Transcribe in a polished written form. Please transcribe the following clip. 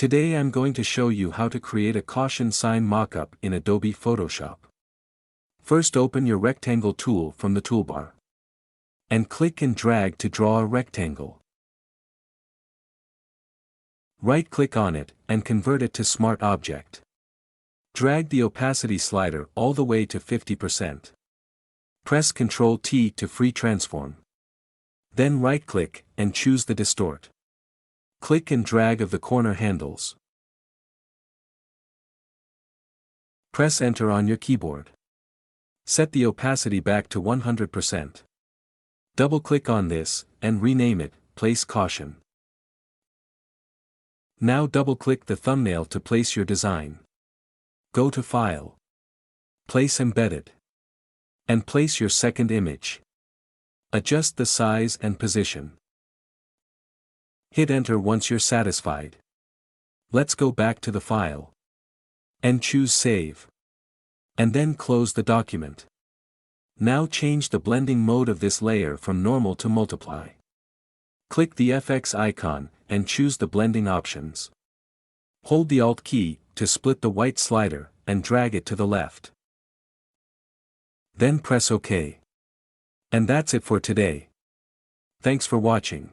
Today I'm going to show you how to create a caution sign mockup in Adobe Photoshop. First, open your rectangle tool from the toolbar. And click and drag to draw a rectangle. Right-click on it and convert it to Smart Object. Drag the opacity slider all the way to 50%. Press Ctrl-T to free transform. Then right-click and choose the Distort. Click and drag of the corner handles. Press Enter on your keyboard. Set the opacity back to 100%. Double-click on this, and rename it, Place Caution. Now double-click the thumbnail to place your design. Go to File. Place Embedded. And place your second image. Adjust the size and position. Hit Enter once you're satisfied. Let's go back to the file. And choose Save. And then close the document. Now change the blending mode of this layer from normal to multiply. Click the FX icon, and choose the blending options. Hold the Alt key, to split the white slider, and drag it to the left. Then press OK. And that's it for today. Thanks for watching.